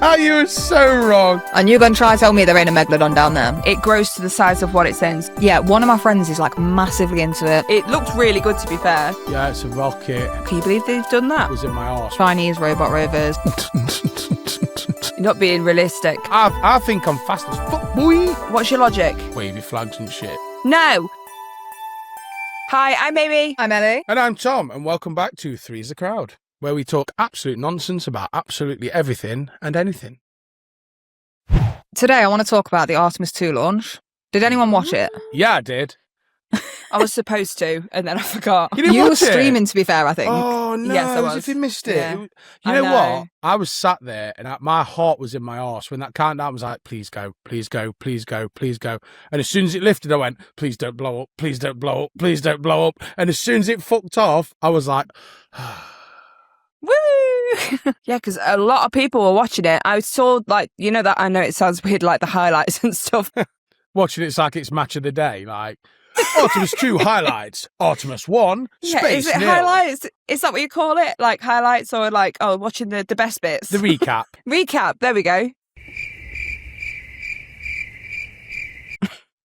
You were so wrong. And you're going to try to tell me there ain't a megalodon down there? It grows to the size of what it says. Yeah, one of my friends is like massively into it. It looked really good, to be fair. Yeah, it's a rocket. Can you believe they've done that? It was in my arse. Chinese robot rovers. You're not being realistic. I think I'm fast as fuck, boy. What's your logic? Wavy flags and shit. No. Hi, I'm Amy. I'm Ellie. And I'm Tom, and welcome back to Three's the Crowd, where we talk absolute nonsense about absolutely everything and anything. Today I want to talk about the Artemis 2 launch. Did anyone watch it? Yeah, I did. I was supposed to, and then I forgot. You didn't You were watch it? streaming, to be fair, I think. Oh, no. Yes, I was. As if you missed it. Yeah. You I know know. what? I was sat there, and my heart was in my arse when that countdown was like, please go, please go, please go, please go. And as soon as it lifted, I went, please don't blow up, please don't blow up, please don't blow up. And as soon as it fucked off, I was like... Woo! Yeah, because a lot of people were watching it. I saw, like, you know that, I know it sounds weird, like the highlights and stuff. Watching it's like it's match of the day, like... Artemis 2 highlights. Artemis 1, Yeah, space is it nil. highlights? Is that what you call it? Like highlights or like, oh, watching the best bits? The recap. Recap, there we go.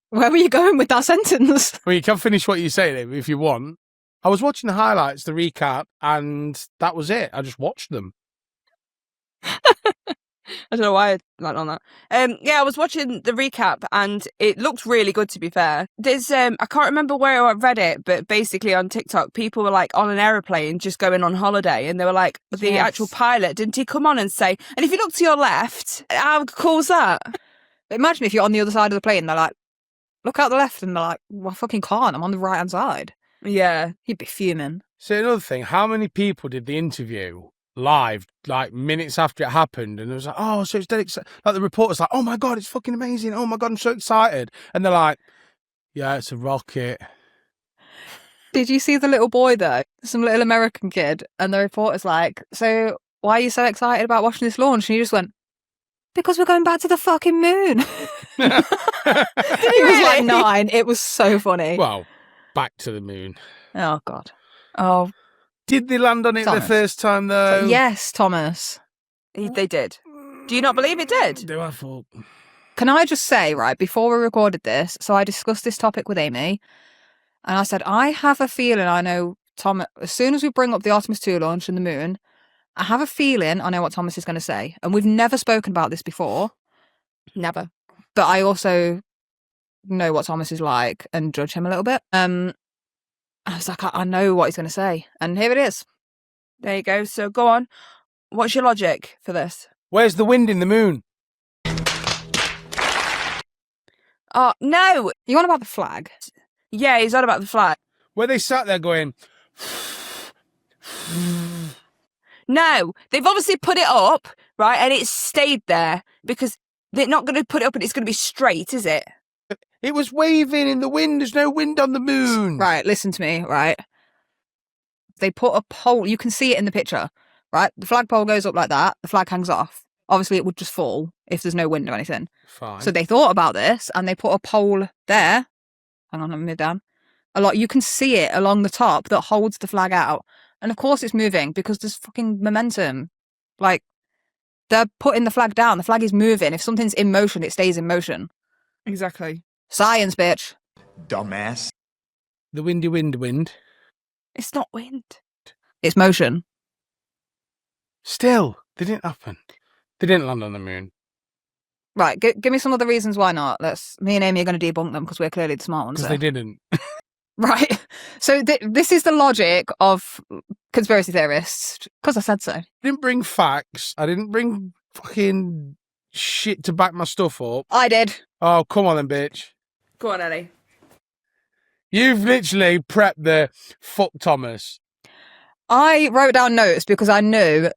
Where were you going with that sentence? Well, you can finish what you're saying if you want. I was watching the highlights, the recap, and that was it. I just watched them. I don't know why I went on that. Yeah, I was watching the recap and it looked really good, to be fair. There's I can't remember where I read it, but basically on TikTok, people were like on an aeroplane just going on holiday, and they were like, the Yes. actual pilot, didn't he come on and say, and if you look to your left, how cool's that? Imagine if you're on the other side of the plane, they're like, look out the left, and they're like, well, I fucking can't, I'm on the right-hand side. Yeah. You'd be fuming. So another thing, how many people did the interview live, like minutes after it happened? And it was like, oh, so it's dead exciting. Like the reporter's like, oh my God, it's fucking amazing. Oh my God, I'm so excited. And they're like, yeah, it's a rocket. Did you see the little boy, though? Some little American kid, and the reporter's like, so why are you so excited about watching this launch? And he just went, because we're going back to the fucking moon. He was like 9. It was so funny. Well, back to the moon. Oh, God. Oh, Did they land on it Thomas. the first time, though? Yes, Thomas. they did. Do you not believe it did? Do I thought... Can I just say, right, before we recorded this, so I discussed this topic with Amy, and I said, I have a feeling I know, Tom, as soon as we bring up the Artemis 2 launch and the moon, I have a feeling I know what Thomas is going to say. And we've never spoken about this before. Never. But I also know what Thomas is like and judge him a little bit. I was like, I know what he's going to say. And here it is. There you go. So go on. What's your logic for this? Where's the wind in the moon? Oh, no. You on about the flag? Yeah, he's on about the flag. Where they sat there going... No, they've obviously put it up, right? And it's stayed there because they're not going to put it up and it's going to be straight, is it? It was waving in the wind. There's no wind on the moon. Right, listen to me, right? They put a pole, you can see it in the picture, right? The flagpole goes up like that, the flag hangs off. Obviously, it would just fall if there's no wind or anything. Fine. So they thought about this and they put a pole there. Hang on, let me move down. You can see it along the top that holds the flag out. And of course it's moving because there's fucking momentum. Like, they're putting the flag down. The flag is moving. If something's in motion, it stays in motion. Exactly. Science, bitch. Dumbass. The windy wind. It's not wind. It's motion. Still, they didn't happen. They didn't land on the moon. Right, give me some other reasons why not. Me and Amy are going to debunk them because we're clearly the smart ones. Because So. they didn't. Right. So this is the logic of conspiracy theorists. Because I said so. I didn't bring facts. I didn't bring fucking shit to back my stuff up. I did. Oh, come on then, bitch. Go on, Ellie. You've literally prepped the fuck Thomas. I wrote down notes because I knew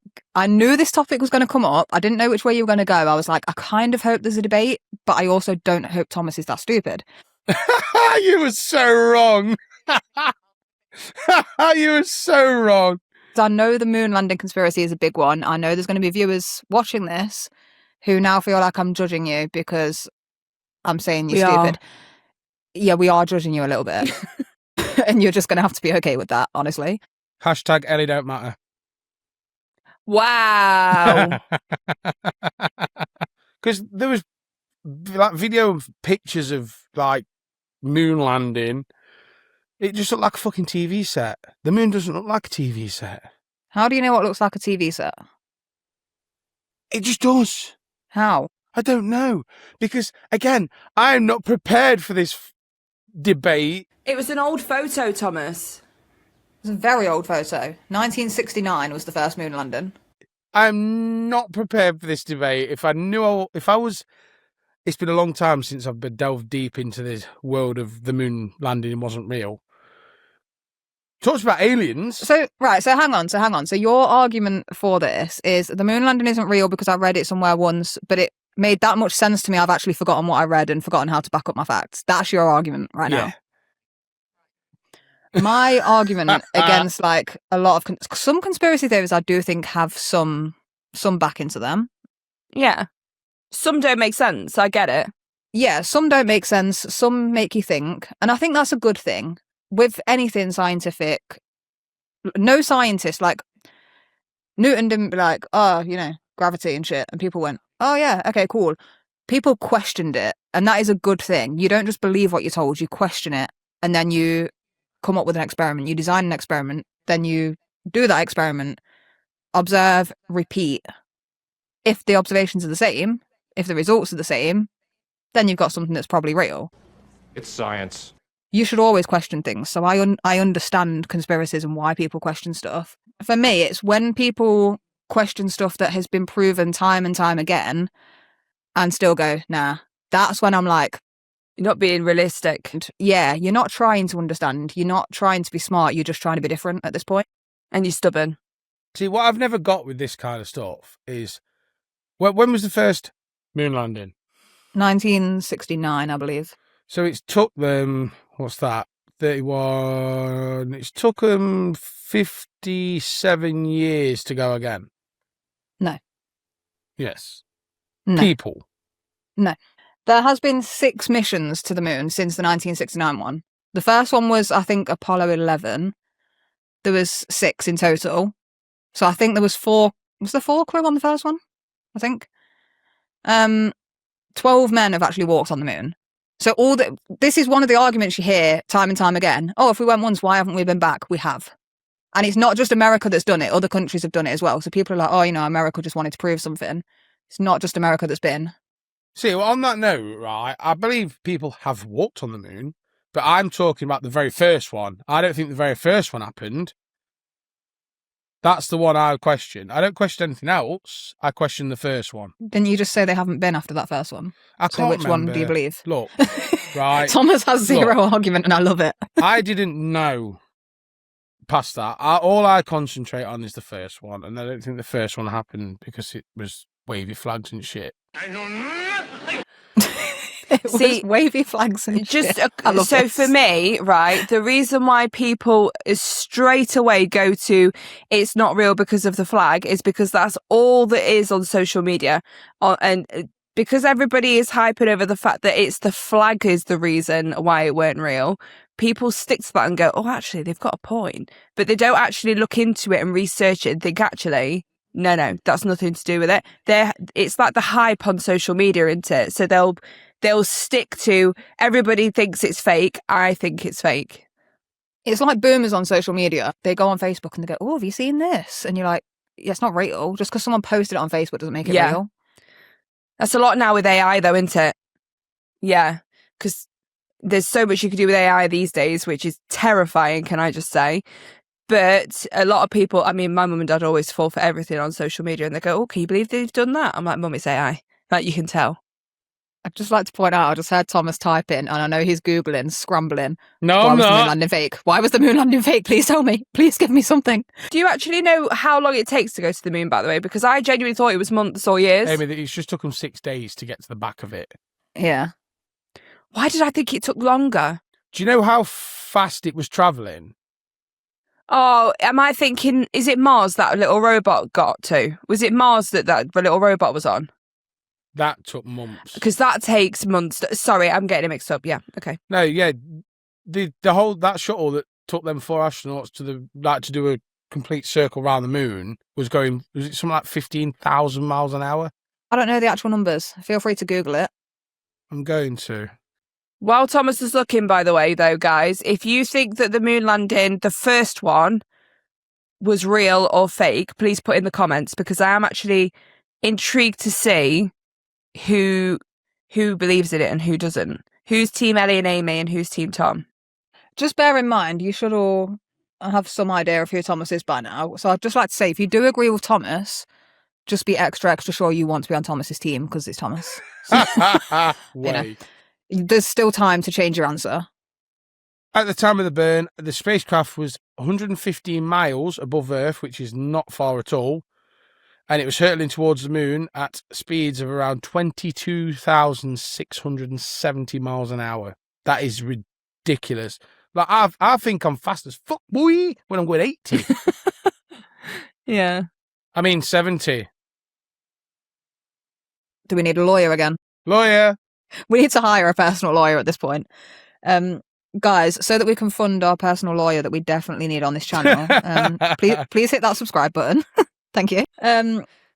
this topic was going to come up. I didn't know which way you were going to go. I was like, I kind of hope there's a debate, but I also don't hope Thomas is that stupid. You were so wrong. You were so wrong. I know the moon landing conspiracy is a big one. I know there's going to be viewers watching this who now feel like I'm judging you because I'm saying you're stupid. Yeah, we are judging you a little bit. And you're just going to have to be okay with that, honestly. Hashtag Ellie don't matter. Wow. Because there was like video of pictures of like moon landing. It just looked like a fucking TV set. The moon doesn't look like a TV set. How do you know what looks like a TV set? It just does. How? I don't know. Because, again, I am not prepared for this debate. It was an old photo, Thomas. It's a very old photo. 1969 was the first moon landing. I'm not prepared for this debate. If I was... It's been a long time since I've been delved deep into this world of the moon landing wasn't real. Talks about aliens. So hang on. So your argument for this is the moon landing isn't real because I read it somewhere once, but it made that much sense to me. I've actually forgotten what I read and forgotten how to back up my facts. That's your argument right now. My argument against like a lot of some conspiracy theories, I do think have some backing to them. Yeah. Some don't make sense. I get it. Yeah, some don't make sense. Some make you think. And I think that's a good thing. With anything scientific, no scientist, like Newton didn't be like, oh, gravity and shit. And people went, oh yeah, okay, cool. People questioned it. And that is a good thing. You don't just believe what you're told, you question it. And then you come up with an experiment. You design an experiment. Then you do that experiment, observe, repeat. If the observations are the same, if the results are the same, then you've got something that's probably real. It's science. You should always question things. So I understand conspiracies and why people question stuff. For me, it's when people question stuff that has been proven time and time again and still go, nah, that's when I'm like... You're not being realistic. Yeah, you're not trying to understand. You're not trying to be smart. You're just trying to be different at this point. And you're stubborn. See, what I've never got with this kind of stuff is... When was the first moon landing? 1969, I believe. So it's took them, what's that, 31, it's took them 57 years to go again. No. Yes. No. People. No. There has been 6 missions to the moon since the 1969 one. The first one was, I think, Apollo 11. There was 6 in total. So I think there was 4. Was there 4 crew on the first one? I think. 12 men have actually walked on the moon. So this is one of the arguments you hear time and time again. Oh, if we went once, why haven't we been back? We have. And it's not just America that's done it. Other countries have done it as well. So people are like, oh, America just wanted to prove something. It's not just America that's been. See, well, on that note, right, I believe people have walked on the moon, but I'm talking about the very first one. I don't think the very first one happened. That's the one I question. I don't question anything else. I question the first one. Didn't you just say they haven't been after that first one? I can't which remember. One do you believe? Look, right. Thomas has zero argument and I love it. I didn't know past that. All I concentrate on is the first one, and I don't think the first one happened because it was wavy flags and shit. I know nothing. It was See, wavy flags and Just shit. I love so this. for me, right, the reason why people straight away go to it's not real because of the flag is because that's all that is on social media, and because everybody is hyping over the fact that it's the flag is the reason why it weren't real. People stick to that and go, oh, actually, they've got a point, but they don't actually look into it and research it and think actually. No, that's nothing to do with it. It's like the hype on social media, isn't it? So they'll stick to everybody thinks it's fake. I think it's fake. It's like boomers on social media. They go on Facebook and they go, oh, have you seen this? And you're like, yeah, it's not real. Just because someone posted it on Facebook doesn't make it real. That's a lot now with AI though, isn't it? Yeah, because there's so much you can do with AI these days, which is terrifying, can I just say? But a lot of people, I mean, my mum and dad always fall for everything on social media and they go, oh, can you believe they've done that? I'm like, mum, it's AI. Like, you can tell. I'd just like to point out, I just heard Thomas type in, and I know he's Googling, scrambling. No, Why I'm was the moon not. landing fake? Why was the moon landing fake? Please tell me. Please give me something. Do you actually know how long it takes to go to the moon, by the way? Because I genuinely thought it was months or years. Amy, it just took them 6 days to get to the back of it. Yeah. Why did I think it took longer? Do you know how fast it was travelling? Oh, am I thinking, is it Mars that little robot got to? Was it Mars that the little robot was on? That took months. Because that takes months. Sorry, I'm getting it mixed up. Yeah, okay. No, yeah, the whole that shuttle that took them 4 astronauts to do complete circle around the moon was it something like 15,000 miles an hour? I don't know the actual numbers. Feel free to Google it. I'm going to. While Thomas is looking, by the way, though, guys, if you think that the moon landing, the first one, was real or fake, please put in the comments, because I am actually intrigued to see who believes in it and who doesn't. Who's Team Ellie and Amy and who's Team Tom? Just bear in mind, you should all have some idea of who Thomas is by now. So I'd just like to say, if you do agree with Thomas, just be extra sure you want to be on Thomas's team because it's Thomas. Wait. There's still time to change your answer. At the time of the burn, the spacecraft was 115 miles above Earth, which is not far at all. And it was hurtling towards the moon at speeds of around 22,670 miles an hour. That is ridiculous. Like, I think I'm fast as fuck, boy, when I'm going 80. Yeah. I mean, 70. Do we need a lawyer again? Lawyer. We need to hire a personal lawyer at this point. Guys, so that we can fund our personal lawyer that we definitely need on this channel, please hit that subscribe button. Thank you.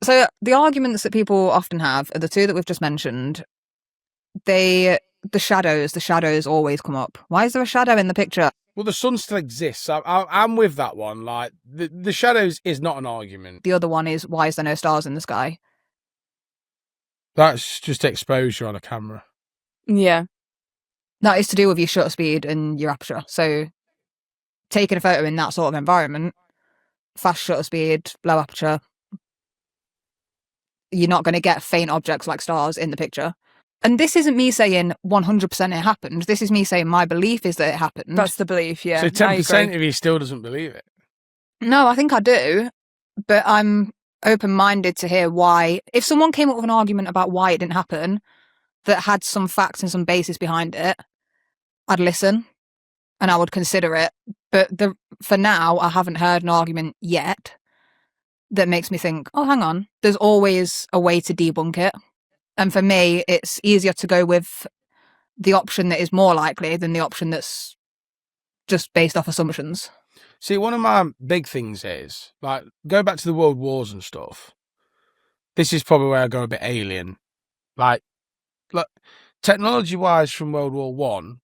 So the arguments that people often have are the two that we've just mentioned. The shadows always come up. Why is there a shadow in the picture? Well, the sun still exists. I'm with that one. Like, the shadows is not an argument. The other one is, why is there no stars in the sky? That's just exposure on a camera. Yeah. That is to do with your shutter speed and your aperture. So taking a photo in that sort of environment, fast shutter speed, low aperture, you're not going to get faint objects like stars in the picture. And this isn't me saying 100% it happened. This is me saying my belief is that it happened. That's the belief, yeah. So I 10% agree. of you still doesn't believe it. No, I think I do. But I'm open-minded to hear why. If someone came up with an argument about why it didn't happen that had some facts and some basis behind it, I'd listen and I would consider it. But for now, I haven't heard an argument yet that makes me think, oh, hang on, there's always a way to debunk it. And for me, it's easier to go with the option that is more likely than the option that's just based off assumptions. See, one of my big things is, like, go back to the world wars and stuff. This is probably where I go a bit alien. Like, look, technology-wise from World War One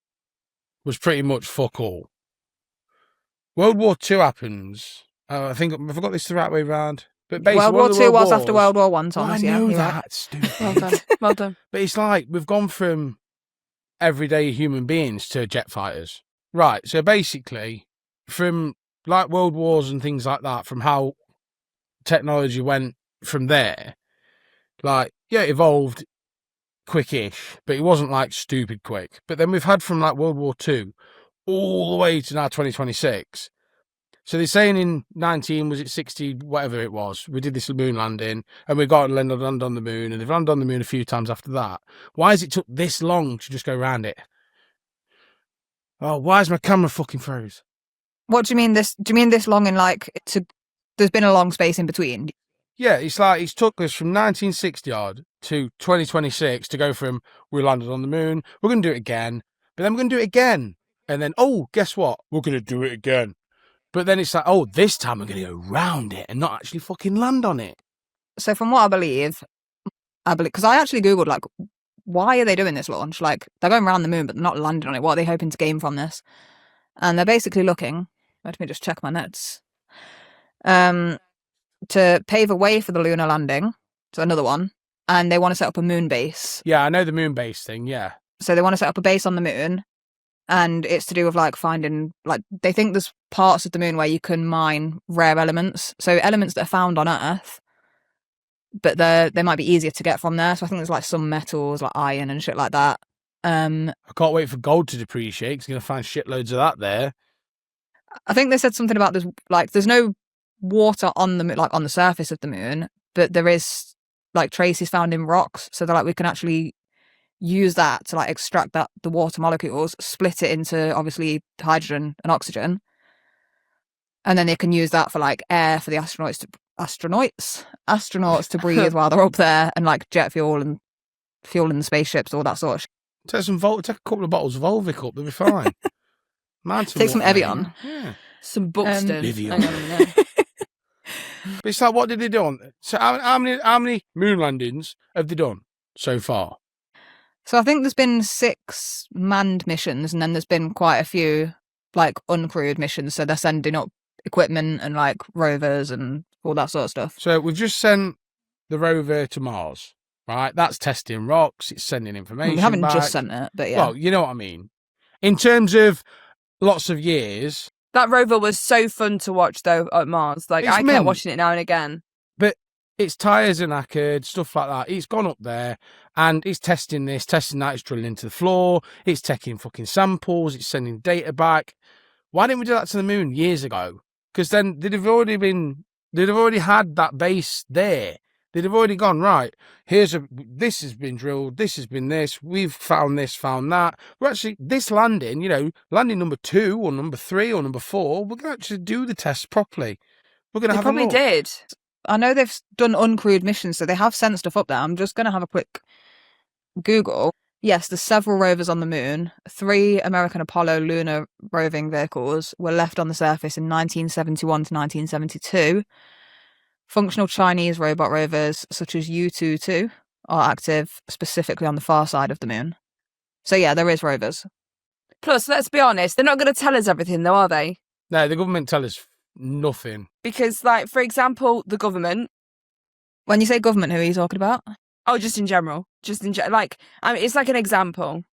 was pretty much fuck all. World War Two happens. I think I forgot this the right way round. But basically, World War II was after Wars- World War One, Thomas. Well, I know you're that. right. Stupid. Well done. Well done. But it's like we've gone from everyday human beings to jet fighters. Right. So basically, from like world wars and things like that, from how technology went from there, like, yeah, it evolved quickish, but it wasn't like stupid quick. But then we've had from like World War II all the way to now 2026. So they're saying in 60, whatever it was, we did this moon landing and we got to land on the moon, and they've landed on the moon a few times after that. Why has it took this long to just go around it? Oh, why is my camera fucking froze? What do you mean this? Do you mean this long in like there's been a long space in between? Yeah, it's like it's took us from 1960 odd to 2026 to go from we landed on the moon, we're going to do it again, but then we're going to do it again. And then, oh, guess what? We're going to do it again. But then it's like, oh, this time we're going to go round it and not actually fucking land on it. So from what I believe, because I actually Googled, like, why are they doing this launch? Like, they're going around the moon, but they're not landing on it. What are they hoping to gain from this? And they're basically looking, let me just check my notes, to pave a way for the lunar landing. So another one. And they want to set up a moon base. Yeah, I know the moon base thing, yeah. So they want to set up a base on the moon. And it's to do with like finding, like, they think there's parts of the moon where you can mine rare elements. So elements that are found on Earth, but they might be easier to get from there. So I think there's like some metals like iron and shit like that. I can't wait for gold to depreciate because you're going to find shitloads of that there. I think they said something about this, like, there's no water on the like on the surface of the moon, but there is like traces found in rocks. So they're like, we can actually use that to like extract the water molecules, split it into obviously hydrogen and oxygen, and then they can use that for like air for the astronauts to breathe while they're up there, and like jet fuel and fuel in the spaceships, all that sort of shit. Take a couple of bottles of Volvic up, they'll be fine. Take some Evian. Yeah. Some Buxton. Vivian. Hang on a minute. But it's like, what did they do? So how many moon landings have they done so far? So I think there's been 6 manned missions, and then there's been quite a few like uncrewed missions. So they're sending up equipment and like rovers and all that sort of stuff. So we've just sent the rover to Mars, right? That's testing rocks. It's sending information. We haven't back. just sent it, but yeah. Well, you know what I mean. In terms of lots of years, That rover was so fun to watch, though, at Mars. Like, It's I mint. kept watching it now and again. but its tyres are knackered, stuff like that. It's gone up there and it's testing this, testing that. It's drilling into the floor. It's taking fucking samples. It's sending data back. Why didn't we do that to the moon years ago? Because then they'd have already had that base there. They'd have already gone, right, this has been drilled, this has been this, we've found this, found that. We're actually, this landing, landing number 2 or number 3 or number 4, we're going to actually do the tests properly. We're going to They have probably a look. did. I know they've done uncrewed missions, so they have sent stuff up there. I'm just going to have a quick Google. Yes, there's several rovers on the moon. 3 American Apollo lunar roving vehicles were left on the surface in 1971 to 1972. Functional Chinese robot rovers, such as U-22, are active specifically on the far side of the moon. So yeah, there is rovers. Plus, let's be honest, they're not going to tell us everything, though, are they? No, the government tell us nothing. Because, like, for example, the government. When you say government, who are you talking about? Oh, just in general. Like, I mean, it's like an example.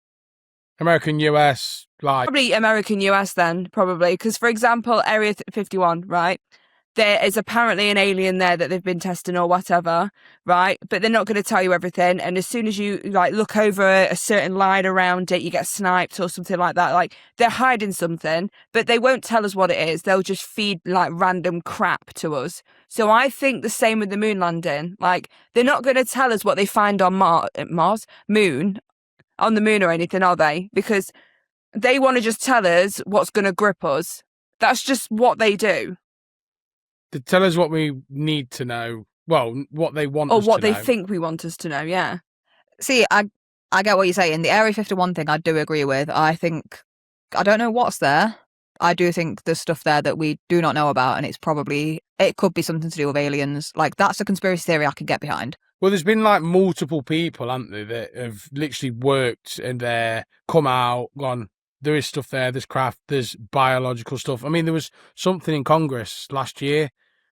American, US, like... Probably American US then, probably. Because, for example, Area 51, right? There is apparently an alien there that they've been testing or whatever, right? But they're not going to tell you everything. And as soon as you like look over a certain line around it, you get sniped or something like that. Like they're hiding something, but they won't tell us what it is. They'll just feed like random crap to us. So I think the same with the moon landing. Like they're not going to tell us what they find on on the moon or anything, are they? Because they want to just tell us what's going to grip us. That's just what they do. To tell us what we need to know. Well, what they want Or us what to they know. think we want us to know, yeah. See, I get what you're saying. The Area 51 thing I do agree with. I don't know what's there. I do think there's stuff there that we do not know about, and it could be something to do with aliens. Like, that's a conspiracy theory I can get behind. Well, there's been like multiple people, haven't there, that have literally worked in there, come out, gone, there is stuff there, there's craft, there's biological stuff. I mean, there was something in Congress last year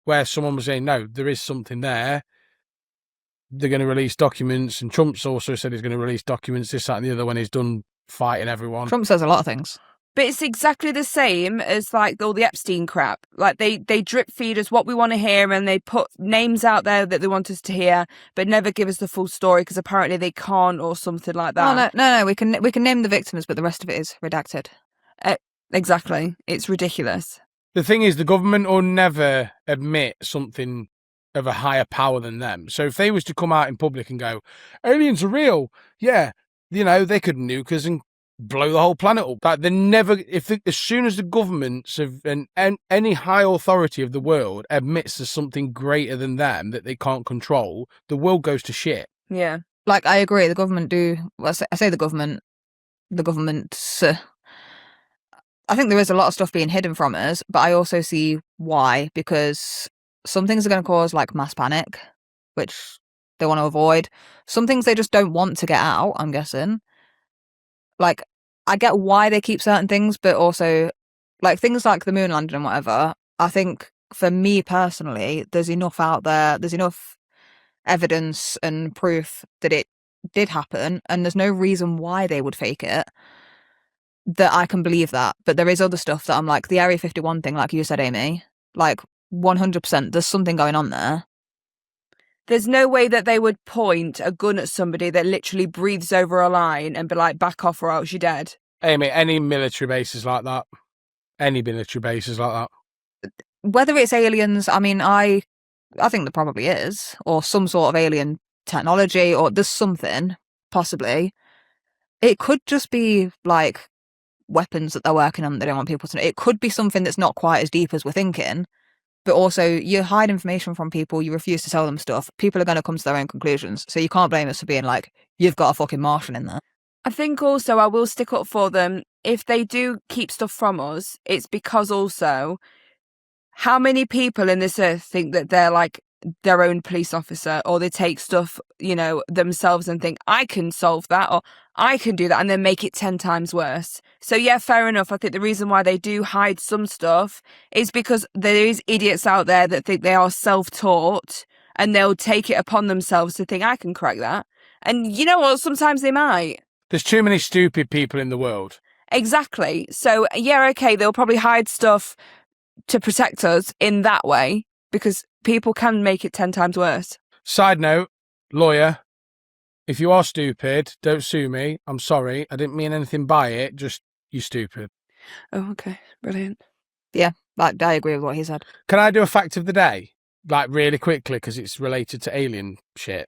where someone was saying, no, there is something there. They're going to release documents, and Trump's also said he's going to release documents, this, that, and the other, when he's done fighting everyone. Trump says a lot of things. But it's exactly the same as like all the Epstein crap. Like they drip feed us what we want to hear, and they put names out there that they want us to hear, but never give us the full story because apparently they can't or something like that. Oh, no, we can name the victims, but the rest of it is redacted. Exactly. It's ridiculous. The thing is, the government will never admit something of a higher power than them. So if they was to come out in public and go, aliens are real, yeah, they could nuke us and blow the whole planet up. Like they never, as soon as the governments and any high authority of the world admits there's something greater than them that they can't control, the world goes to shit. Yeah. Like, I agree, the government I say the government, I think there is a lot of stuff being hidden from us, but I also see why, because some things are going to cause like mass panic, which they want to avoid. Some things they just don't want to get out, I'm guessing. Like, I get why they keep certain things, but also like things like the moon landing and whatever. I think for me personally, there's enough out there, there's enough evidence and proof that it did happen, and there's no reason why they would fake it, that I can believe that. But there is other stuff that I'm like, the Area 51 thing, like you said, Amy, like 100%, there's something going on there. There's no way that they would point a gun at somebody that literally breathes over a line and be like, back off or else you're dead. Amy, any military bases like that? Any military bases like that? Whether it's aliens, I mean, I think there probably is, or some sort of alien technology, or there's something, possibly. It could just be like weapons that they're working on that they don't want people to know. It could be something that's not quite as deep as we're thinking, but also you hide information from people, you refuse to tell them stuff, people are going to come to their own conclusions, so you can't blame us for being like, you've got a fucking Martian in there. I think also I will stick up for them. If they do keep stuff from us, it's because also how many people in this earth think that they're like their own police officer, or they take stuff, themselves and think, I can solve that, or I can do that, and then make it 10 times worse. So yeah, fair enough. I think the reason why they do hide some stuff is because there is idiots out there that think they are self-taught, and they'll take it upon themselves to think, I can crack that. And you know what? Sometimes they might. There's too many stupid people in the world. Exactly. So yeah, okay, they'll probably hide stuff to protect us in that way, because people can make it 10 times worse. Side note, lawyer, if you are stupid, don't sue me. I'm sorry. I didn't mean anything by it. Just, you stupid. Oh, okay. Brilliant. Yeah, like, I agree with what he said. Can I do a fact of the day? Like, really quickly, because it's related to alien shit.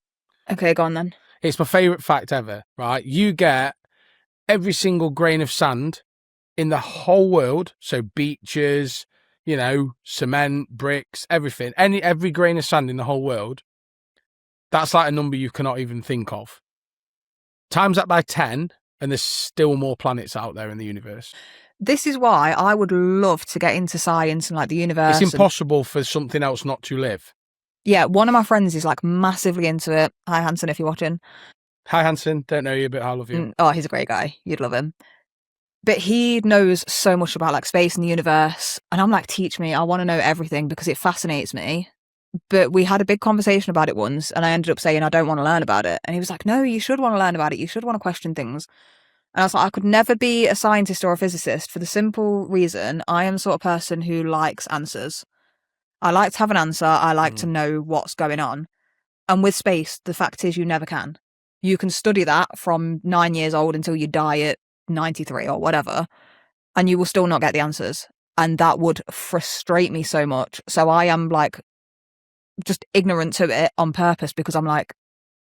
Okay, go on then. It's my favourite fact ever, right? You get every single grain of sand in the whole world. So beaches, cement, bricks, everything. Every grain of sand in the whole world. That's like a number you cannot even think of. Times that by 10, and there's still more planets out there in the universe. This is why I would love to get into science and like the universe. It's impossible for something else not to live. Yeah, one of my friends is like massively into it. Hi, Hanson, if you're watching. Hi, Hanson. Don't know you, but I love you. Oh, he's a great guy. You'd love him. But he knows so much about like space and the universe. And I'm like, teach me. I want to know everything because it fascinates me. But we had a big conversation about it once, and I ended up saying I don't want to learn about it. And he was like, no, you should want to learn about it. You should want to question things. And I was like, I could never be a scientist or a physicist for the simple reason I am the sort of person who likes answers. I like to have an answer. I like to know what's going on. And with space, the fact is you never can. You can study that from 9 years old until you die at 93 or whatever, and you will still not get the answers. And that would frustrate me so much. So I am like just ignorant to it on purpose, because I'm like,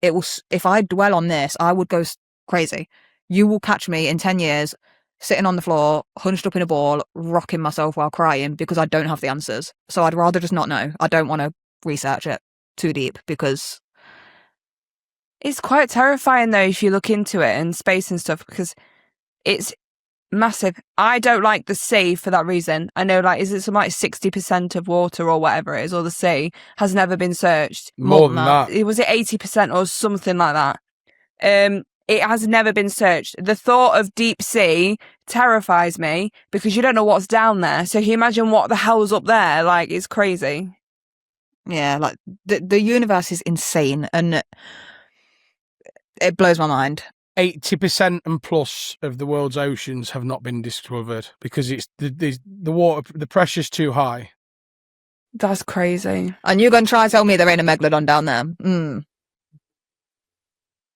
if I dwell on this, I would go crazy. You will catch me in 10 years sitting on the floor, hunched up in a ball, rocking myself while crying because I don't have the answers. So I'd rather just not know. I don't want to research it too deep, because it's quite terrifying though if you look into it and space and stuff, because it's massive. I don't like the sea for that reason. I know, like, is it something like 60% of water or whatever it is, or the sea has never been searched? More than that. Was it 80% or something like that? It has never been searched. The thought of deep sea terrifies me because you don't know what's down there. So can you imagine what the hell's up there? Like, it's crazy. yeah, like the universe is insane, and it blows my mind. 80% and plus of the world's oceans have not been discovered because it's the water, the pressure's too high. That's crazy. And you're going to try and tell me there ain't a megalodon down there?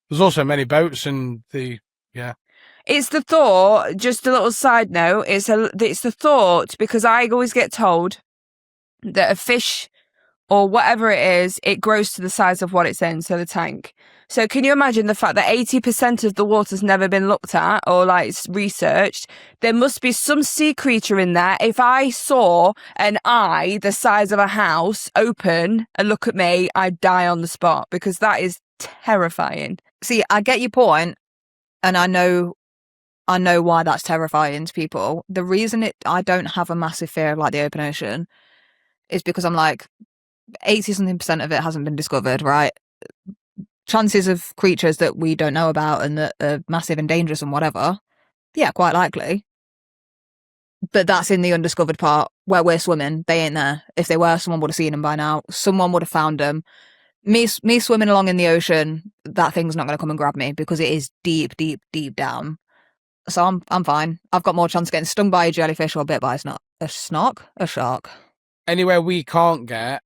There's also many boats and It's the thought, just a little side note, it's the thought, because I always get told that a fish or whatever it is, it grows to the size of what it's in, so the tank. So can you imagine the fact that 80% of the water's never been looked at or like researched? There must be some sea creature in there. If I saw an eye the size of a house open and look at me, I'd die on the spot, because that is terrifying. See, I get your point, and I know why that's terrifying to people. The reason I don't have a massive fear of like the open ocean is because I'm like, 80-something% of it hasn't been discovered, right? Chances of creatures that we don't know about and that are massive and dangerous and whatever, yeah, quite likely. But that's in the undiscovered part where we're swimming. They ain't there. If they were, someone would have seen them by now. Someone would have found them. Me swimming along in the ocean, that thing's not going to come and grab me because it is deep, deep, deep down. So I'm fine. I've got more chance of getting stung by a jellyfish or bit by a shark. anywhere we can't get,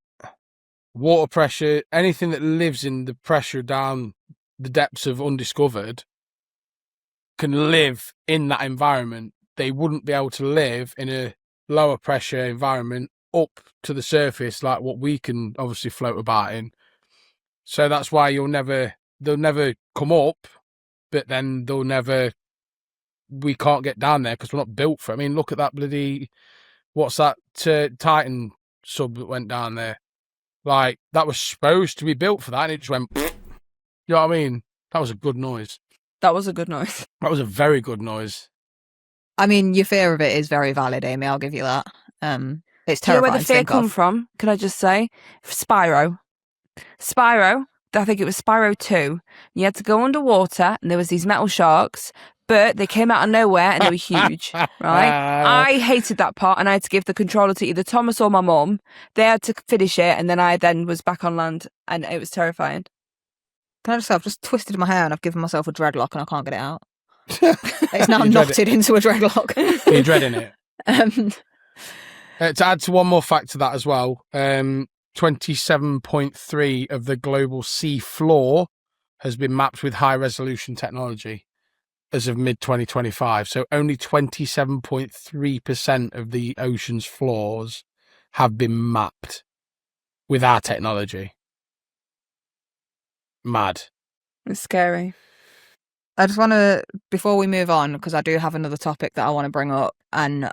water pressure, anything that lives in the pressure down the depths of undiscovered can live in that environment. They wouldn't be able to live in a lower pressure environment up to the surface like what we can obviously float about in. So that's why they'll never come up, but then we can't get down there because we're not built for it. I mean, look at that bloody, what's that Titan sub that went down there? Like, that was supposed to be built for that, and it just went, you know what I mean? That was a good noise. That was a good noise. That was a very good noise. I mean, your fear of it is very valid, Amy. I'll give you that. It's Do you know terrifying. where the to fear think come of. from? Can I just say? Spyro. Spyro, I think it was Spyro 2. You had to go underwater and there was these metal sharks, but they came out of nowhere and they were huge, right? I hated that part and I had to give the controller to either Thomas or my mum. They had to finish it and then I was back on land and it was terrifying. Can I just say, I've just twisted my hair and I've given myself a dreadlock and I can't get it out. It's now You dread knotted into a dreadlock. Are you dreading it? Um, To add to one more fact to that as well, 27.3 of the global sea floor has been mapped with high resolution technology as of mid 2025. So only 27.3% of the ocean's floors have been mapped with our technology. Mad. It's scary. I just want to, before we move on, because I do have another topic that I want to bring up, and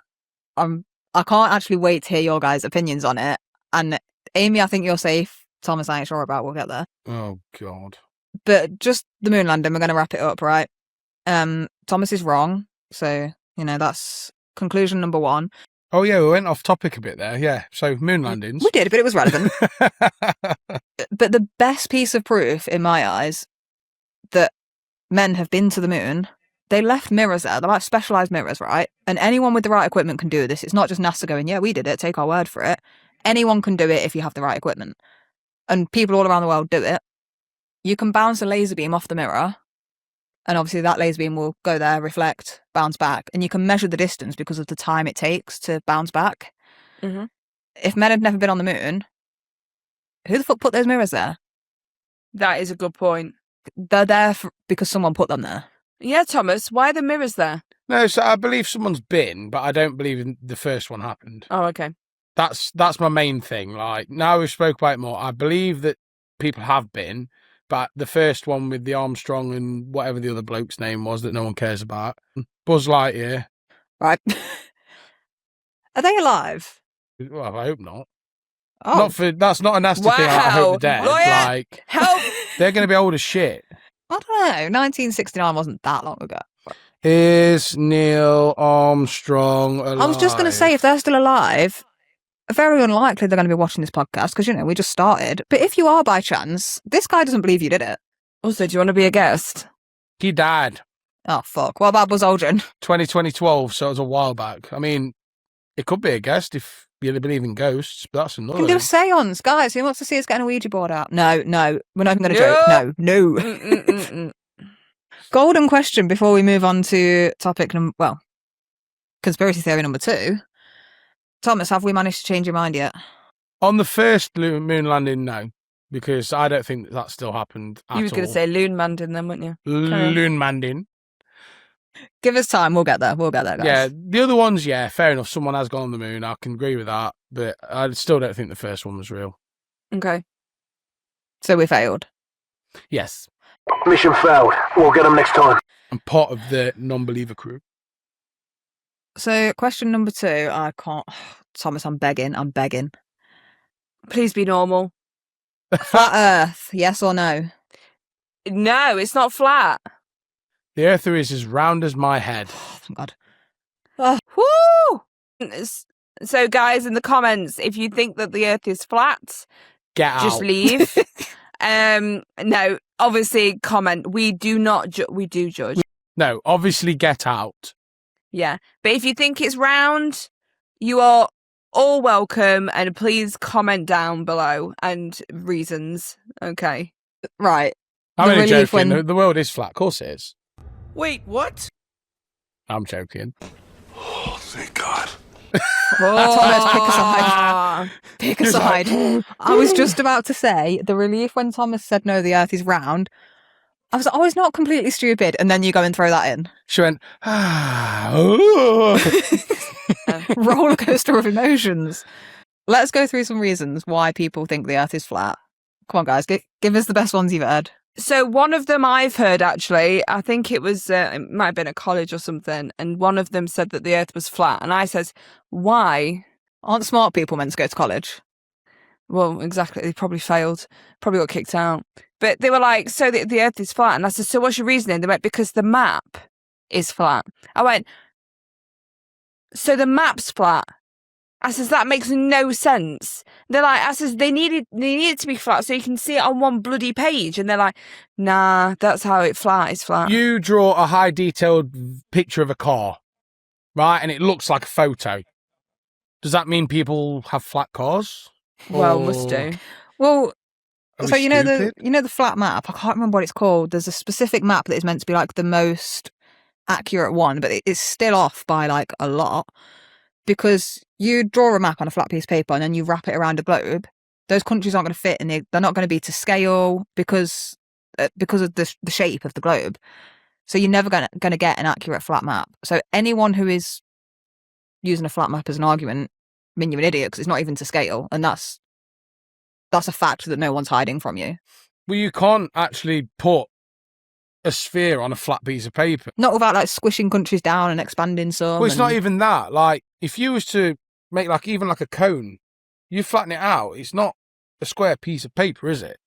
I can't actually wait to hear your guys' opinions on it. And Amy, I think you're safe. Thomas, I ain't sure about. We'll get there. Oh, God. But just the moon landing, we're going to wrap it up, right? Thomas is wrong. So, that's conclusion number 1. Oh, yeah, we went off topic a bit there. Yeah. So, moon landings. We did, but it was relevant. But the best piece of proof, in my eyes, that men have been to the moon, they left mirrors there. They're like specialised mirrors, right? And anyone with the right equipment can do this. It's not just NASA going, yeah, we did it, take our word for it. Anyone can do it if you have the right equipment. And people all around the world do it. You can bounce a laser beam off the mirror, and obviously that laser beam will go there, reflect, bounce back, and you can measure the distance because of the time it takes to bounce back. Mm-hmm. If men had never been on the moon, who the fuck put those mirrors there? That is a good point. They're there because someone put them there. Yeah, Thomas, why are the mirrors there? No, so I believe someone's been, but I don't believe the first one happened. Oh, okay. That's my main thing. Like, now we've spoke about it more, I believe that people have been, but the first one with the Armstrong and whatever the other bloke's name was that no one cares about, Buzz Lightyear. Right. Are they alive? Well, I hope not. Oh, That's not a nasty thing. I hope they're dead. Lawyer, Like, help! they're going to be old as shit. I don't know. 1969 wasn't that long ago. Is Neil Armstrong alive? I was just going to say, if they're still alive, very unlikely they're going to be watching this podcast because, we just started. But if you are by chance, this guy doesn't believe you did it. Also, do you want to be a guest? He died Oh, fuck. What about Buzz Aldrin? 2012, so it was a while back. I mean, it could be a guest if you believe in ghosts, but that's We another. can do a seance. Guys, who wants to see us getting a Ouija board out? No. We're not even going to joke. No. Mm-mm-mm-mm. Golden question before we move on to topic conspiracy theory number 2. Thomas, have we managed to change your mind yet? On the first moon landing, no, because I don't think that still happened at all. You were going to say Loon Mandin then, weren't you? Loon landing. Give us time. We'll get there. Guys. Yeah, the other ones, yeah, fair enough. Someone has gone on the moon. I can agree with that, but I still don't think the first one was real. Okay. So we failed. Yes. Mission failed. We'll get them next time. I'm part of the non-believer crew. So question number 2. I can't. Thomas, I'm begging. Please be normal. Flat Earth, yes or no? No, it's not flat. The Earth is as round as my head. Oh, thank God. Woo! So, guys, in the comments, if you think that the Earth is flat, Get out. just leave. No, obviously, comment. We do not. We do judge. No, obviously get out. Yeah, but if you think it's round, you are all welcome, and please comment down below and reasons. Okay. Right. I'm The only relief joking. when- The world is flat. Of course it is. Wait, what? I'm joking. Oh, thank God. Thomas, pick a side. Ah. Pick a He's like, side. I was just about to say the relief when Thomas said no, the Earth is round. I was like, oh, it's not completely stupid, and then you go and throw that in. She went, oh. Roller coaster of emotions. Let's go through some reasons why people think the Earth is flat. Come on, guys, give us the best ones you've heard. So one of them I've heard, actually, I think it was, it might have been at college or something, and one of them said that the Earth was flat, and I says, why? Aren't smart people meant to go to college? Well, exactly, they probably failed, probably got kicked out. But they were like, so the Earth is flat, and I said, so what's your reasoning? They went, because the map is flat. I went, so the map's flat? I says, that makes no sense. They're like, I says, they need it to be flat so you can see it on one bloody page. And they're like, nah, that's how it's flat. You draw a high detailed picture of a car, right? And it looks like a photo. Does that mean people have flat cars? Well, must Or do. Well, are we so you know stupid? the flat map. I can't remember what it's called. There's a specific map that is meant to be like the most accurate one, but it's still off by like a lot, because you draw a map on a flat piece of paper and then you wrap it around a globe. Those countries aren't going to fit, and they're not going to be to scale because of the shape of the globe. So you're never going to get an accurate flat map. So anyone who is using a flat map as an argument, I mean, you're an idiot, because it's not even to scale, and that's a fact that no one's hiding from you. Well, you can't actually put a sphere on a flat piece of paper. Not without like squishing countries down and expanding some. Well, it's not even that. Like, if you was to make like even like a cone, you flatten it out, it's not a square piece of paper, is it?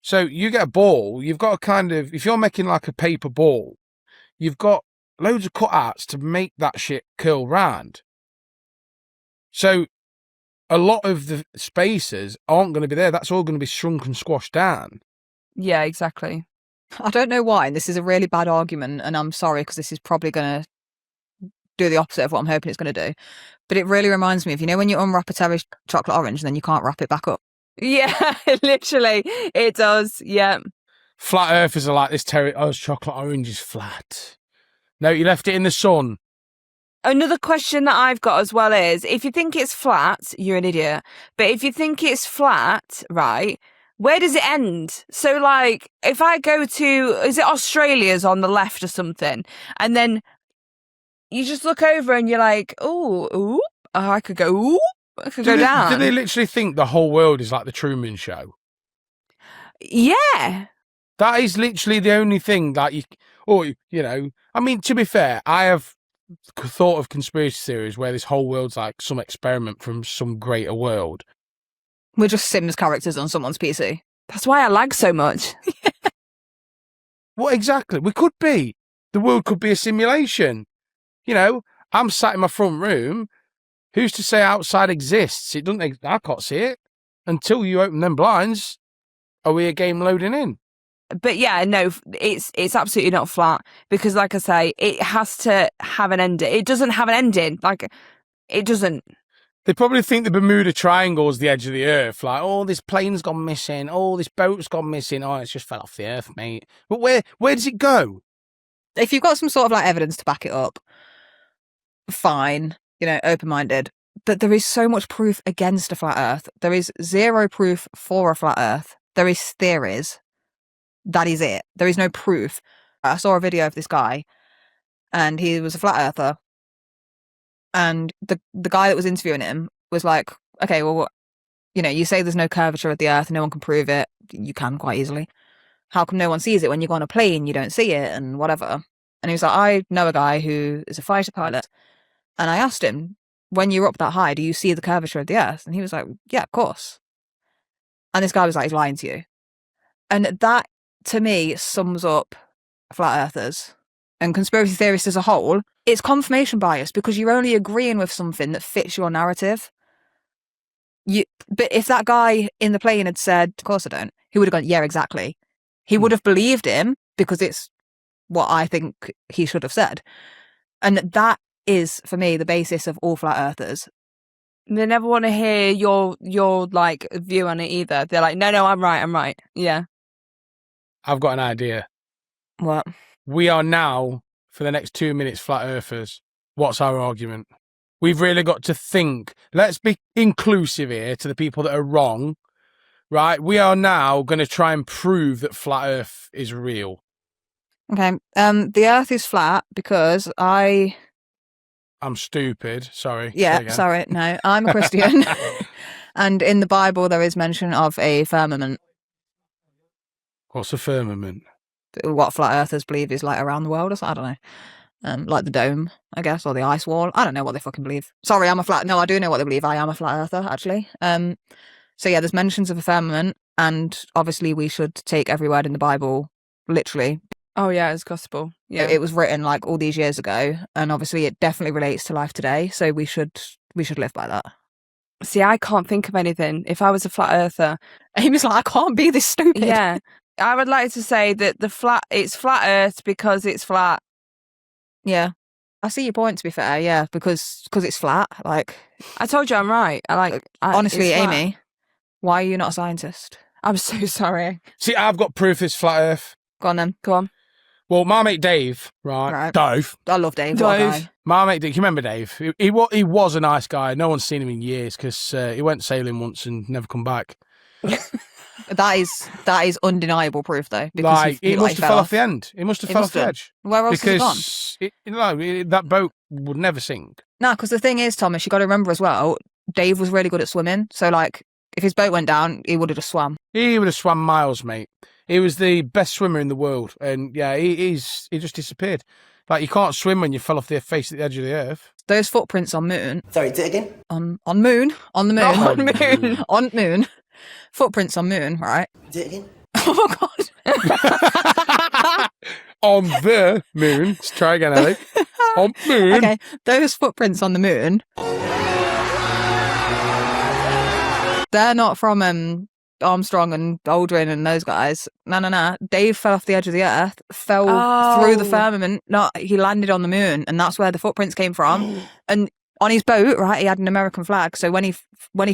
So you get a ball, you've got a kind of, if you're making like a paper ball, you've got loads of cutouts to make that shit curl round. So a lot of the spaces aren't going to be there. That's all going to be shrunk and squashed down. Yeah, exactly. I don't know why, and this is a really bad argument, and I'm sorry, because this is probably going to do the opposite of what I'm hoping it's going to do. But it really reminds me of, you know, when you unwrap a Terry chocolate orange and then you can't wrap it back up. Yeah, literally, it does. Yeah. Flat earthers are like, this chocolate orange is flat. No, you left it in the sun. Another question that I've got as well is, if you think it's flat, you're an idiot. But if you think it's flat, right, where does it end? So, like, if I go to, is it Australia's on the left or something? And then you just look over and you're like, I could go down. Do they literally think the whole world is like the Truman Show? Yeah. That is literally the only thing that I mean, to be fair, I have thought of conspiracy theories where this whole world's like some experiment from some greater world. We're just Sims characters on someone's PC. That's why I lag so much. What exactly? We could be. The world could be a simulation. You know, I'm sat in my front room. Who's to say outside exists? It doesn't. I can't see it until you open them blinds. Are we a game loading in? But yeah, no, it's absolutely not flat, because, like I say, it has to have an ending. It doesn't have an ending. Like, it doesn't. They probably think the Bermuda Triangle is the edge of the earth. Like, oh, this plane's gone missing. Oh, this boat's gone missing. Oh, it's just fell off the earth, mate. But where does it go? If you've got some sort of like evidence to back it up, fine, you know, open-minded. But there is so much proof against a flat earth. There is zero proof for a flat earth. There is theories. That is it. There is no proof. I saw a video of this guy, and he was a flat earther. And the guy that was interviewing him was like, okay, well, you know, you say there's no curvature of the earth and no one can prove it. You can quite easily. How come no one sees it when you go on a plane? You don't see it and whatever. And he was like, I know a guy who is a fighter pilot. And I asked him, when you're up that high, do you see the curvature of the earth? And he was like, yeah, of course. And this guy was like, he's lying to you. And that, to me, sums up flat earthers and conspiracy theorists as a whole. It's confirmation bias, because you're only agreeing with something that fits your narrative. But if that guy in the plane had said, of course I don't, he would have gone, yeah, exactly. He would have believed him, because it's what I think he should have said. And that is, for me, the basis of all flat earthers. They never want to hear your like view on it either. They're like, no, I'm right. Yeah. I've got an idea. What? We are now, for the next 2 minutes, flat earthers. What's our argument? We've really got to think. Let's be inclusive here to the people that are wrong, right? We are now going to try and prove that flat earth is real. Okay. The earth is flat because I'm stupid. Sorry. Yeah, sorry. No, I'm a Christian. And in the Bible, there is mention of a firmament. What's a firmament? What flat earthers believe is like around the world or something. I don't know. Like the dome, I guess, or the ice wall. I don't know what they fucking believe. Sorry, No, I do know what they believe. I am a flat earther, actually. So yeah, there's mentions of a firmament, and obviously we should take every word in the Bible literally. Oh yeah, it's gospel. Yeah. It was written like all these years ago, and obviously it definitely relates to life today. So we should we should live by that. See, I can't think of anything. If I was a flat earther, Amy's like, I can't be this stupid. yeah, I would like to say that it's flat Earth because it's flat. Yeah. I see your point, to be fair, yeah, because it's flat. Like, I told you I'm right. honestly, it's flat. Amy, why are you not a scientist? I'm so sorry. See, I've got proof it's flat Earth. Go on then. Go on. Well, my mate Dave, right? Dave. I love Dave. What a Dave. guy. My mate Dave, you remember Dave? He was a nice guy. No one's seen him in years because he went sailing once and never come back. That is undeniable proof, though. Because Like, he must have fell off the end. He must have fell off the edge. Where else has he gone? Because that boat would never sink. No, because the thing is, Thomas, you got to remember as well, Dave was really good at swimming. So, like, if his boat went down, he would have just swam. He would have swam miles, mate. He was the best swimmer in the world. And, yeah, he just disappeared. Like, you can't swim when you fell off the face at the edge of the earth. Those footprints on moon. Sorry, do it again. On the moon. On moon. On moon. Footprints on moon, right? Do it again. Oh, God. On the moon. Let's try again, Ellie. On moon. Okay, those footprints on the moon, they're not from Armstrong and Aldrin and those guys. No. Dave fell off the edge of the earth, fell through the firmament. No, he landed on the moon, and that's where the footprints came from. And on his boat, right, he had an American flag. So when he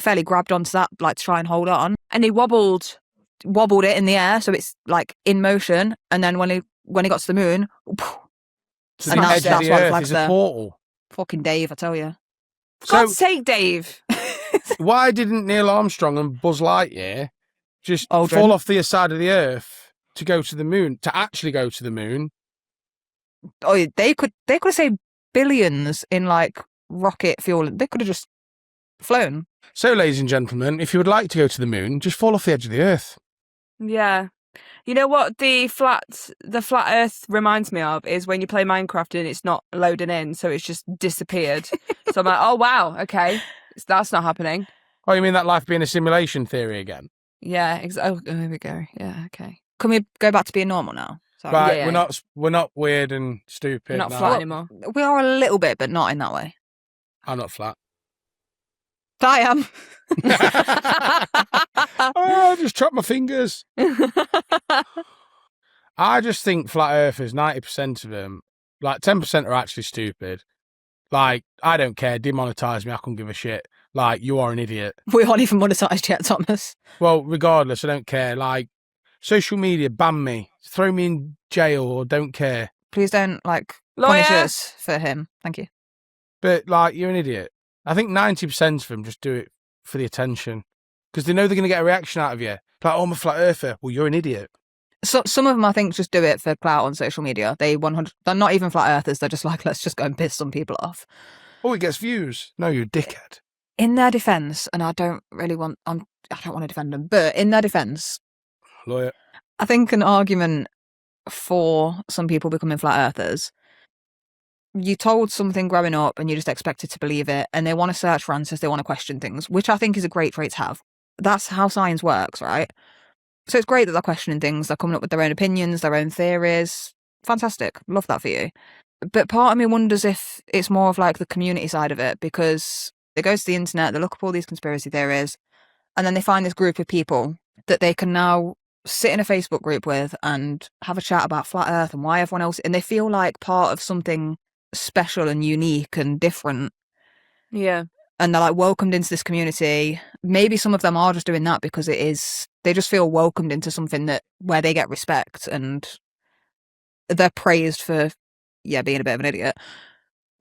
fell, he grabbed onto that, like, to try and hold on, And he wobbled it in the air, so it's like in motion. And then when he got to the moon, To and the that's edge of the why the earth flag's is a there. portal. Fucking Dave, I tell you. For God's sake, Dave. Why didn't Neil Armstrong and Buzz Lightyear just Aldrin. fall off the side of the earth to go to the moon, to actually go to the moon? Oh, yeah, they could have saved billions in, like, rocket fuel. They could have just flown. So, ladies and gentlemen, if you would like to go to the moon, just fall off the edge of the earth. Yeah. You know what the flat Earth reminds me of is when you play Minecraft and it's not loading in, so it's just disappeared. So I'm like, oh wow, okay, that's not happening. Oh, you mean that life being a simulation theory again? Yeah, oh, there we go. Yeah, okay. Can we go back to being normal now? Sorry. Right, yeah. we're not weird and stupid. We're not now. flat anymore. We are a little bit, but not in that way. I'm not flat. I am. Oh, I just chopped my fingers. I just think flat earthers, 90% of them, like 10% are actually stupid. Like, I don't care, demonetize me, I couldn't give a shit. Like, you are an idiot. We aren't even monetised yet, Thomas. Well, regardless, I don't care. Like, social media, ban me, throw me in jail, or don't care. Please don't, like, Lawyer. punish us for him. Thank you. But, like, you're an idiot. I think 90% of them just do it for the attention. Because they know they're going to get a reaction out of you. Like, oh, I'm a flat earther. Well, you're an idiot. So some of them, I think, just do it for clout on social media. They're not even flat earthers. They're just like, let's just go and piss some people off. Oh, it gets views. No, you're a dickhead. In their defence, and I don't want to defend them, but in their defence, Lawyer. I think an argument for some people becoming flat earthers, you told something growing up and you just expected to believe it, and they want to search for answers, they want to question things, which I think is a great trait to have. That's how science works, right? So it's great that they're questioning things, they're coming up with their own opinions, their own theories. Fantastic. Love that for you. But part of me wonders if it's more of like the community side of it, because they go to the internet, they look up all these conspiracy theories, and then they find this group of people that they can now sit in a Facebook group with and have a chat about flat earth and why everyone else, and they feel like part of something special and unique and different. Yeah. And they're like welcomed into this community. Maybe some of them are just doing that because they just feel welcomed into something where they get respect and they're praised for, being a bit of an idiot,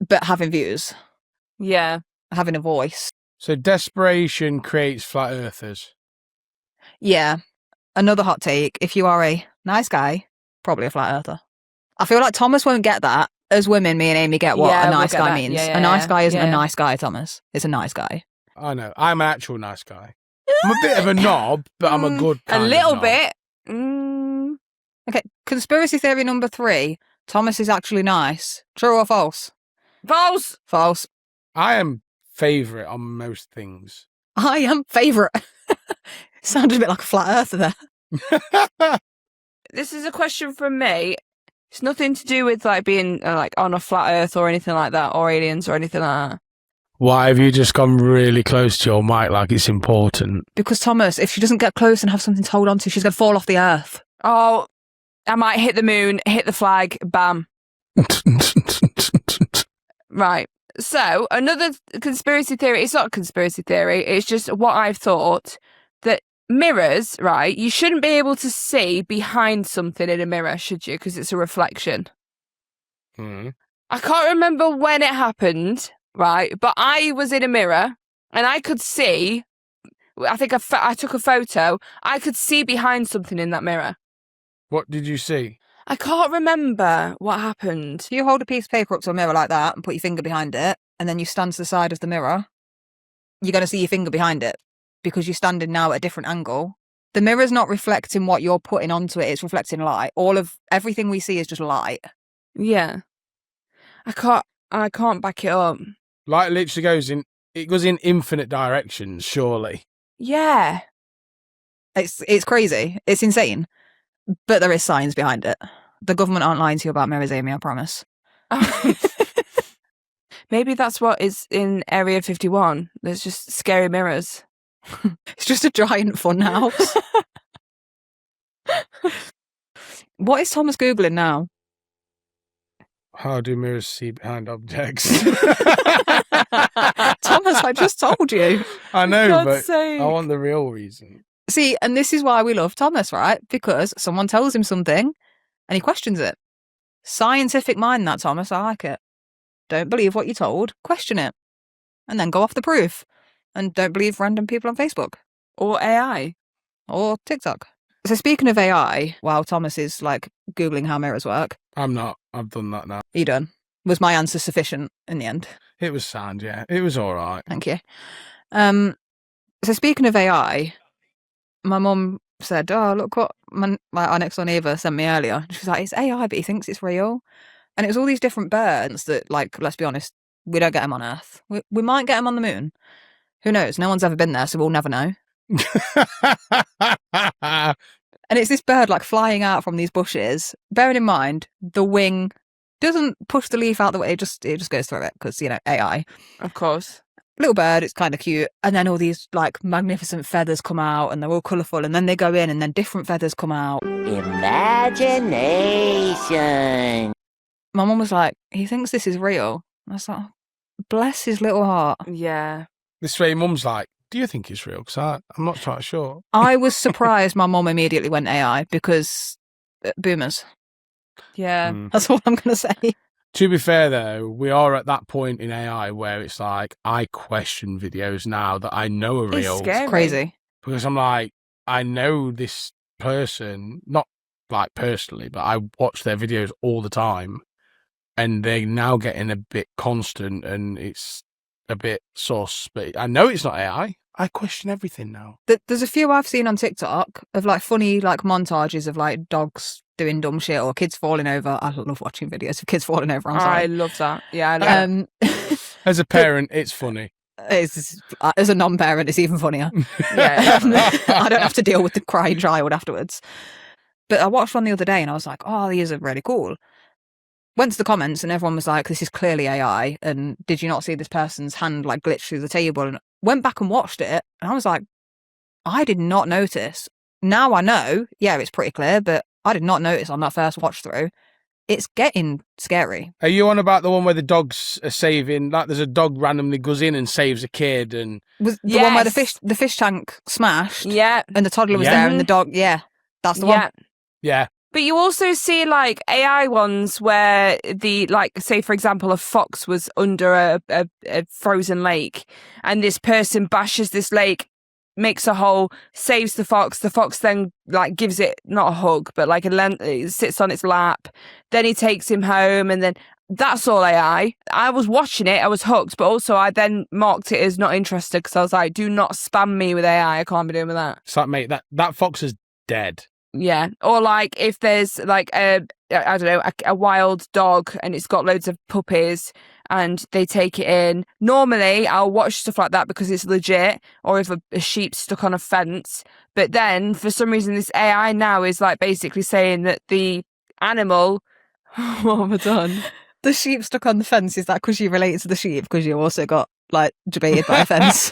but having views, Yeah. having a voice. So desperation creates flat earthers. Yeah. Another hot take. If you are a nice guy, probably a flat earther. I feel like Thomas won't get that. As women, me and Amy get what Yeah, a we'll nice get guy that. means. Yeah, a nice guy isn't yeah. a nice guy, Thomas. It's a nice guy. I know. I'm an actual nice guy. I'm a bit of a knob, but I'm a good A kind of little knob. bit. Mm. Okay, conspiracy theory number 3. Thomas is actually nice. True or false? False. False. I am favourite on most things. I am favourite. Sounded a bit like a flat earther there. This is a question from me. It's nothing to do with like being like on a flat earth or anything like that, or aliens or anything like that. Why have you just gone really close to your mic like it's important? Because Thomas, if she doesn't get close and have something to hold on to, she's going to fall off the earth. Oh, I might hit the moon, hit the flag, bam. Right. So, another conspiracy theory, it's not a conspiracy theory, it's just what I've thought, that mirrors, right, you shouldn't be able to see behind something in a mirror, should you? Because it's a reflection. Mm. I can't remember when it happened, right, but I was in a mirror and I could see, I think I took a photo, I could see behind something in that mirror. What did you see? I can't remember what happened. If you hold a piece of paper up to a mirror like that and put your finger behind it, and then you stand to the side of the mirror, you're going to see your finger behind it because you're standing now at a different angle. The mirror's not reflecting what you're putting onto it, it's reflecting light. Everything we see is just light. Yeah. I can't back it up. Light literally goes in infinite directions, surely. Yeah. It's crazy. It's insane. But there is science behind it. The government aren't lying to you about mirrors, Amy, I promise. Maybe that's what is in Area 51. There's just scary mirrors. It's just a giant fun house. What is Thomas Googling now? How do mirrors see behind objects? Thomas, I just told you. I know, God's but sake. I want the real reason. See, and this is why we love Thomas, right? Because someone tells him something and he questions it. Scientific mind, that, Thomas. I like it. Don't believe what you're told, question it. And then go off the proof. And don't believe random people on Facebook. Or AI. Or TikTok. So speaking of AI, while Thomas is like Googling how mirrors work. I'm not. I've done that now. You done? Was my answer sufficient in the end? It was sound, yeah. It was all right. Thank you. So speaking of AI, my mum said, "Oh, look what our next door neighbour sent me earlier." She was like, "It's AI, but he thinks it's real." And it was all these different birds that, like, let's be honest, we don't get them on Earth. We might get them on the moon. Who knows? No one's ever been there, so we'll never know. And it's this bird, like, flying out from these bushes. Bearing in mind, the wing doesn't push the leaf out the way. It just goes through it because, AI. Of course. Little bird, it's kind of cute. And then all these, like, magnificent feathers come out and they're all colourful. And then they go in and then different feathers come out. Imagination. My mum was like, "He thinks this is real." I was like, "Oh, bless his little heart." Yeah. This way, mum's like, do you think it's real? Because I'm not quite sure. I was surprised my mum immediately went AI because boomers. Yeah. Mm. That's all I'm going to say. To be fair, though, we are at that point in AI where it's like, I question videos now that I know are real. It's scary. Crazy. Because I'm like, I know this person, not like personally, but I watch their videos all the time. And they're now getting a bit constant and it's a bit sus. But I know it's not AI. I question everything now. There's a few I've seen on TikTok of like funny like montages of like dogs doing dumb shit or kids falling over. I love watching videos of kids falling over. I'm I sorry. love that. Yeah, I know. As a parent, it's funny. As a non-parent, it's even funnier. Yeah. I don't have to deal with the crying child afterwards. But I watched one the other day and I was like, "Oh, these are really cool." Went to the comments and everyone was like, "This is clearly AI." And did you not see this person's hand like glitch through the table? And went back and watched it. And I was like, I did not notice. Now I know, yeah, it's pretty clear, but I did not notice on that first watch through. It's getting scary. Are you on about the one where the dogs are saving, like there's a dog randomly goes in and saves a kid and... Was the one where Yes. the fish tank smashed Yeah. and the toddler was Yeah. there and the dog, yeah, that's the Yeah. one. Yeah. But you also see like AI ones where the, like, say for example, a fox was under a frozen lake and this person bashes this lake, makes a hole, saves the fox. The fox then like gives it not a hug, but like it sits on its lap. Then he takes him home and then that's all AI. I was watching it, I was hooked, but also I then marked it as not interested because I was like, do not spam me with AI. I can't be doing with that. It's like, mate, that fox is dead. Yeah. Or like if there's like I don't know, a wild dog and it's got loads of puppies and they take it in. Normally I'll watch stuff like that because it's legit, or if a sheep's stuck on a fence. But then for some reason this AI now is like basically saying that the animal what have I done? The sheep stuck on the fence, is that because you relate to the sheep? Because you also got like debated by a fence.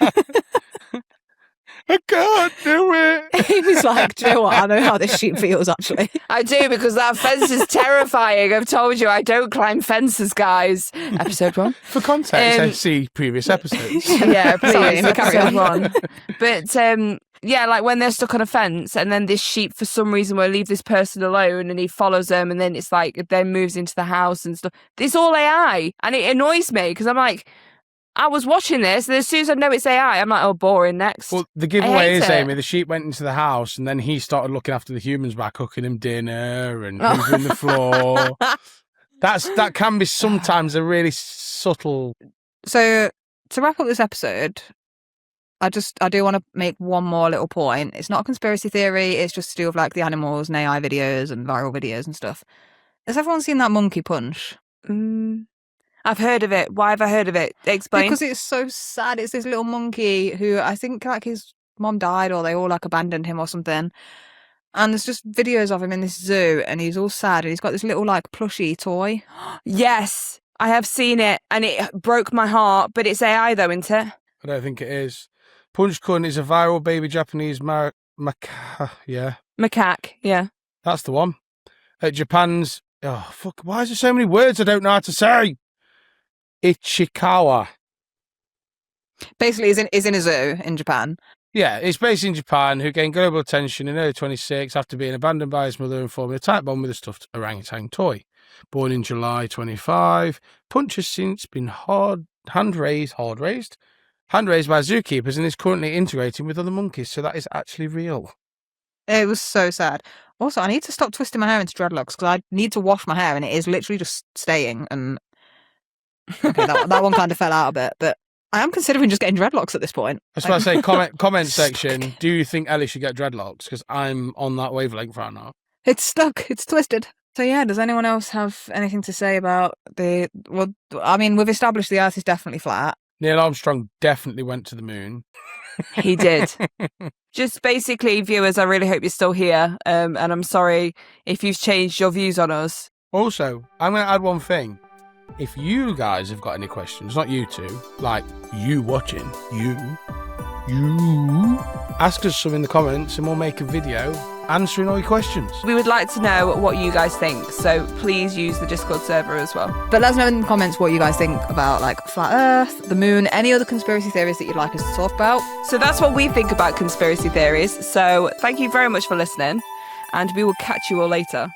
I can't do it. He was like, do you know what? I know how this sheep feels, actually. I do, because that fence is terrifying. I've told you I don't climb fences, guys. Episode 1. For context, I see previous episodes. Yeah, please. Sorry, carry Episode on. 1. But yeah, like when they're stuck on a fence and then this sheep for some reason will leave this person alone and he follows them and then it's like it then moves into the house and stuff. It's all AI and it annoys me because I'm like, I was watching this and as soon as I know it's AI, I'm like, oh, boring, next. Well, the giveaway is, it. Amy, the sheep went into the house and then he started looking after the humans by cooking them dinner and hoovering the floor. That can be sometimes a really subtle... So, to wrap up this episode, I do want to make one more little point. It's not a conspiracy theory. It's just to do with like the animals and AI videos and viral videos and stuff. Has everyone seen that monkey punch? I've heard of it. Why have I heard of it? Explain. Because it's so sad. It's this little monkey who I think like his mom died or they all like abandoned him or something. And there's just videos of him in this zoo and he's all sad and he's got this little like plushie toy. Yes, I have seen it and it broke my heart, but it's AI though, isn't it? I don't think it is. Punch-kun is a viral baby Japanese yeah. Macaque, yeah. That's the one. Japan's... Oh, fuck. Why is there so many words I don't know how to say? Ichikawa. Basically, is in a zoo in Japan. Yeah, it's based in Japan, who gained global attention in early 26 after being abandoned by his mother and forming a tight bond with a stuffed orangutan toy. Born in July 25, Punch has since been hand-raised by zookeepers and is currently integrating with other monkeys, so that is actually real. It was so sad. Also, I need to stop twisting my hair into dreadlocks because I need to wash my hair and it is literally just staying. And okay, that one kind of fell out a bit, but I am considering just getting dreadlocks at this point. I was about to say, comment section, do you think Ellie should get dreadlocks? Because I'm on that wavelength right now. It's stuck. It's twisted. So yeah, does anyone else have anything to say about well, I mean, we've established the Earth is definitely flat. Neil Armstrong definitely went to the moon. He did. Just basically, viewers, I really hope you're still here. And I'm sorry if you've changed your views on us. Also, I'm going to add one thing. If you guys have got any questions, not you two, like you watching, you, ask us some in the comments and we'll make a video answering all your questions. We would like to know what you guys think, so please use the Discord server as well. But let us know in the comments what you guys think about like flat Earth, the moon, any other conspiracy theories that you'd like us to talk about. So that's what we think about conspiracy theories. So thank you very much for listening, and we will catch you all later.